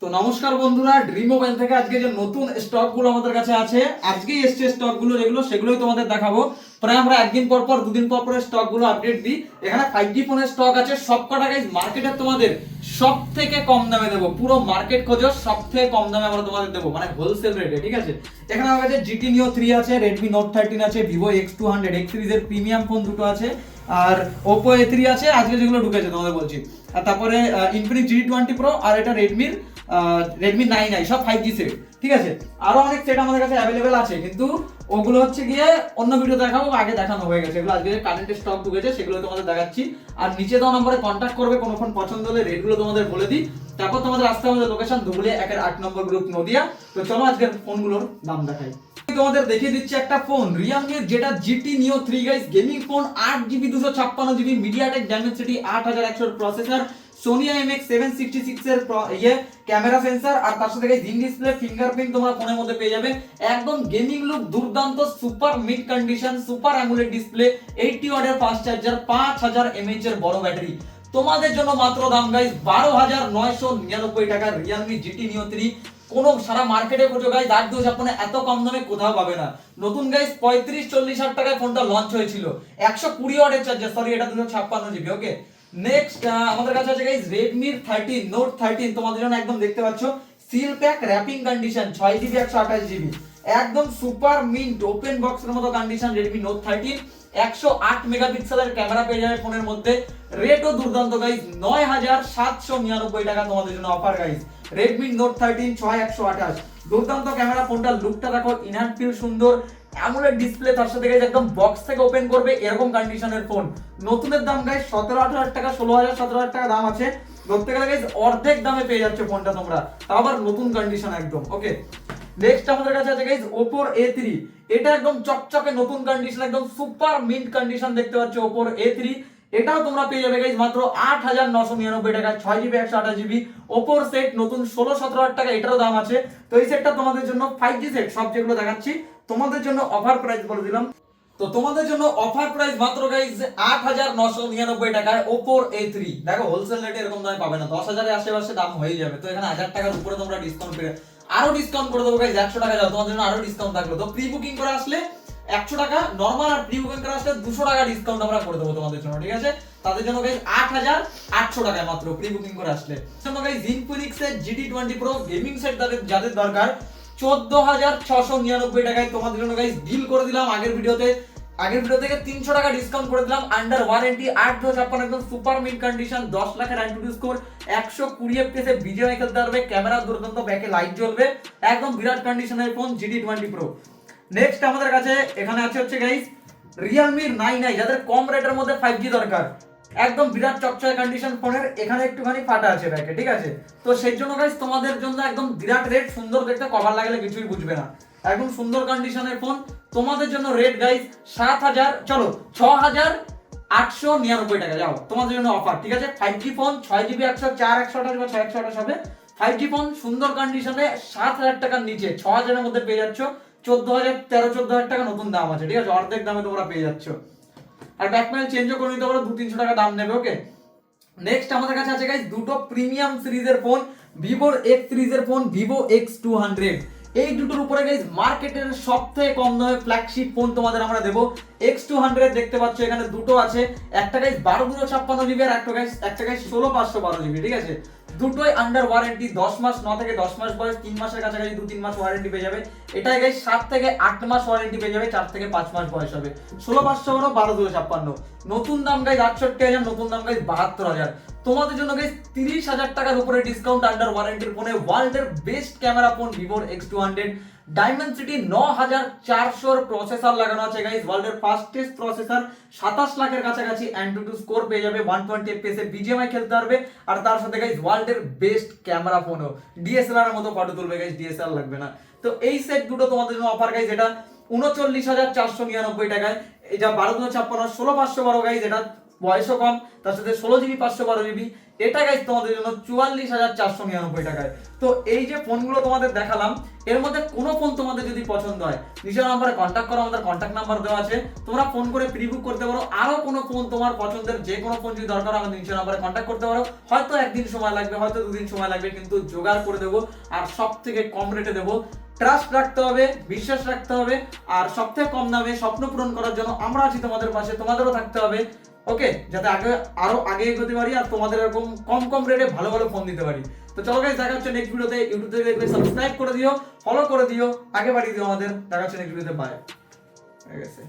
তো নমস্কার বন্ধুরা, ড্রিম মোবাইল থেকে আজকে যে নতুন স্টকগুলো আমাদের কাছে আছে, আজকেই এসছে স্টকগুলো যেগুলো সেগুলোই তোমাদের দেখাবো। প্রায় আমরা একদিন পর পর দুদিন পর পর স্টকগুলো আপডেট দিই। এখানে 5G ফোনের স্টক আছে সবকটা গাইস মার্কেটে তোমাদের সব থেকে কম দামে দেবো। পুরো মার্কেট খোঁজো সব থেকে কম দামে আমরা তোমাদের দেবো, মানে হোলসেল রেটে, ঠিক আছে। এখানে আমার কাছে GT Neo 3 আছে, Redmi Note 13 আছে, Vivo X200 X সিরিজের প্রিমিয়াম ফোন দুটো আছে, আর Oppo A3 আছে আজকে যেগুলো ঢুকেছে তোমাদের বলছি। আর তারপরে Infinix GT20 Pro আর এটা Redmi 9i সব 5G সেট, ঠিক আছে। আরো অনেক সেট আমাদের কাছে অ্যাভেলেবেল আছে, কিন্তু ওগুলো হচ্ছে গিয়ে অন্য ভিডিও দেখাবো, আগে দেখানো হয়ে গেছে। এগুলো আজকে কারেন্ট স্টক ঢুকেছে সেগুলো তোমাদের দেখাচ্ছি। আর নিচে দেওয়া নম্বরে কন্ট্যাক্ট করবে, কোনো ফোন পছন্দ হলে রেটগুলো তোমাদের বলে দিই। তারপর তোমাদের আসতে হবে লোকেশন ধুবুলিয়া 8 নম্বর গ্রুপ নদিয়া। তো চলো আজকের ফোনগুলোর দাম দেখাই। তোমাদের দেখিয়ে দিচ্ছি একটা ফোন Realme যেটা GT Neo 3 guys, gaming phone, 8GB 256GB MediaTek Dimensity 8100 processor, Sony IMX766 এর ক্যামেরা সেন্সর, আর তার সাথে গাইস ইন ডিসপ্লে ফিঙ্গারপ্রিন্ট তোমরা ফোনের মধ্যে পেয়ে যাবে। একদম গেমিং লুক, দুর্দান্ত super mid condition, super AMOLED display, 80 ওয়াটের ফাস্ট চার্জার, 5000 mAh এর বড় ব্যাটারি। তোমাদের জন্য মাত্র দাম গাইস 12999 টাকা Realme GT Neo 3। কোনো সারা মার্কেটে খোঁজো গাইস 8256 এত কম দামে কোথাও পাবে না। নতুন গাইস 35-40 হাজার টাকায় ফোনটা লঞ্চ হয়েছিল, 120 ওয়াটের চার্জার, সরি এটা 256GB। ওকে, নেক্সট আমাদের কাছে আছে গাইস Redmi Note 13। তোমাদের জন্য একদম দেখতে পাচ্ছ seal pack wrapping condition, 6GB 128GB, একদম সুপার মিন্ট ওপেন বক্সের মতো কন্ডিশন। Redmi Note 13 108 মেগাপিক্সেলের ক্যামেরা পেয়ে যাবে ফোনের মধ্যে। রেটও দুর্দান্ত গাইস, 9799 টাকা তোমাদের জন্য অফার গাইস। Redmi Note 13 6128, দুর্দান্ত ক্যামেরা, ফোনটার লুকটা দেখো, ইনহ্যান্ড ফিল সুন্দর, অ্যামোলেড ডিসপ্লে, তার সাথে গাইস একদম বক্স থেকে ওপেন করবে এরকম কন্ডিশনের ফোন। নতুনের দাম গাইস 17-18 টাকা, 16,000-17,000 টাকা দাম আছে। ধরতে গেলে গাইস অর্ধেক দামে পেয়ে যাচ্ছে ফোনটা তোমরা, তাও আবার নতুন কন্ডিশন একদম। ওকে, নেক্সট আমাদের কাছে আছে গাইস Oppo A3। এটা একদম চকচকে নতুন কন্ডিশন, একদম সুপার মিন্ট কন্ডিশন দেখতে পাচ্ছ Oppo A3। এটাও তোমরা পেয়ে যাবে গাইস মাত্র 8999 টাকায়, 6GB 128GB Oppo সেট নতুন 16-17 টাকা এটারও দাম আছে। তো এই সেটটা তোমাদের জন্য 5G সেট, সব যেগুলো দেখাচ্ছি তোমাদের জন্য অফার প্রাইস বলে দিলাম। তো তোমাদের জন্য অফার প্রাইস মাত্র গাইস 8999 টাকায় Oppo A3। দেখো হোলসেল রেটে এরকম দামে পাবে না, 10,000 এর আশেপাশে দাম হয়ে যাবে। তো এখানে 1000 টাকার উপরে তোমরা ডিসকাউন্ট পেয়ে, আরো ডিসকাউন্ট করে দেবো গাইস, 100 টাকা যাও তোমাদের জন্য আরো ডিসকাউন্ট থাকলো। তো প্রি বুকিং করে আসলে 100 টাকা নরমাল, আর প্রি বুকিং করে আসলে 200 টাকা ডিসকাউন্ট আমরা করে দেবো তোমাদের জন্য, ঠিক আছে। তাদের জন্য গাইস 8800 টাকায় মাত্র প্রি বুকিং করে আসলে। জন্য গাইস Infinix এর GT20 Pro গেমিং সেট যাদের দরকার 14,699 টাকায় তোমাদের জন্য গাইস ডিল করে দিলাম। আগের ভিডিও থেকে 300 টাকা ডিসকাউন্ট করে দিলাম। আন্ডার ওয়ারেন্টি, 8/256 একদম সুপার মিড কন্ডিশন, 10 লাখের অ্যান্টিটিউড স্কোর, 120 FPS এ ভিডিও খেলতে পারবে, ক্যামেরা দুর্দান্ত, ব্যাকে লাইট জ্বলবে, একদম বিরাট কন্ডিশনের ফোন GT20 Pro। নেক্সট আমাদের কাছে এখানে আছে হচ্ছে গাইস Realme 9i, যাদের কম রেটের মধ্যে 5G দরকার, একদম বিরাট চকচকে কন্ডিশন ফোনের, এখানে একটুখানি ফাটা আছে ব্যাকে, ঠিক আছে। তো সেই জন্য গাইস তোমাদের জন্য একদম বিরাট রেট, সুন্দর দেখতে, কভার লাগলে কিছুই বুঝবে না, একদম সুন্দর কন্ডিশনের ফোন। তোমাদের জন্য রেট গাইস 6,899 টাকা, যাও তোমাদের জন্য অফার, ঠিক আছে। 5G ফোন, 6GB 104 128 বা 628 হবে। 5G ফোন সুন্দর কন্ডিশনে 7,000 টাকার নিচে, 6,000 এর মধ্যে পেয়ে যাচ্ছ। 14,000 টাকা নতুন দাম আছে, ঠিক আছে, অর্ধেক দামে তোমরা পেয়ে যাচ্ছ। আর ব্যাক প্যানেল চেঞ্জও করে নিতে পারো, 200-300 টাকা দাম নেবে। ওকে, নেক্সট আমাদের কাছে আছে গাইস দুটো প্রিমিয়াম সিরিজের ফোন, Vivo X সিরিজের ফোন, Vivo X200। এই দুটোর উপরে গাইস মার্কেটের সবথেকে কম দামে ফ্ল্যাগশিপ ফোন তোমাদের আমরা দেব। X200 দেখতে পাচ্ছ এখানে দুটো আছে, একটা গাইস 12/256GB আর একটা গাইস 16/512GB, ঠিক আছে। দুটোই আন্ডার ওয়ারেন্টি, 10 মাস, 9 থেকে 10 মাস বয়স, 3 মাসের কাছাকাছি 2-3 মাস ওয়ারেন্টি পেয়ে যাবে। এটাই গাইস 7 থেকে 8 মাস ওয়ারেন্টি পেয়ে যাবে, 4 থেকে 5 মাস বয়স হবে। 16/512, 12/256, নতুন দাম গাইস 68,000, নতুন দাম গাইস 72,000। তোমাদের জন্য গাইস 30,000 টাকার উপরে ডিসকাউন্ট আন্ডার ওয়ারেন্টির ফোনে, ওয়ার্ল্ডের best camera phone Vivo X200, Dimensity 9400 processor লাগানো আছে গাইস, ওয়ার্ল্ডের ফাস্টেস্ট প্রসেসর, 27 লাখের কাছাকাছি অ্যান্টিটিউড স্কোর পেয়ে যাবে, 120 FPS এ BGMI খেলতে পারবে, আর তার সাথে গাইস ওয়ার্ল্ডের বেস্ট ক্যামেরা ফোনও, DSLR এর মতো ফটো তুলবে গাইস, DSLR লাগবে না। তো এই সেট দুটো তোমাদের জন্য অফার গাইস, এটা 39,499 টাকায়, এটা 12/256 16/512 গাইস, এটা বয়সও কম, তার সাথে 16GB 512GB। এটা গাইস তোমাদের জন্য 44,499 টাকায়। তো এই যে ফোনগুলো তোমাদের দেখালাম, এর মধ্যে কোনো ফোন তোমাদের যদি পছন্দ হয় নিচের নাম্বারে কন্ট্যাক্ট করো, আমাদের কন্ট্যাক্ট নাম্বার দেওয়া আছে, তোমরা ফোন করে প্রি বুক করতে পারো। আরো কোনো ফোন তোমার পছন্দের যে কোনো ফোন যদি দরকার হয় আমাদের নিচের নাম্বারে কন্ট্যাক্ট করতে পারো। হয়তো একদিন সময় লাগবে, হয়তো দুদিন সময় লাগবে, কিন্তু জোগাড় করে দেবো আর সব থেকে কম রেটে দেবো। ট্রাস্ট রাখতে হবে, বিশ্বাস রাখতে হবে, আর সব থেকে কম দামে স্বপ্ন পূরণ করার জন্য আমরা আছি তোমাদের পাশে, তোমাদেরও থাকতে হবে। ওকে, যাতে আরো আগে এগোতে পারি আর তোমাদের এরকম কম কম রেটে ভালো ভালো ফোন দিতে পারি। তো চলো গাইস, দেখা হচ্ছে নেক্সট ভিডিওতে। ইউটিউব থেকে দেখলে সাবস্ক্রাইব করে দিও, ফলো করে দিও, আগে বাড়িয়ে দিও আমাদের। দেখা হচ্ছে নেক্সট ভিডিওতে। বাই। হয়ে গেছে।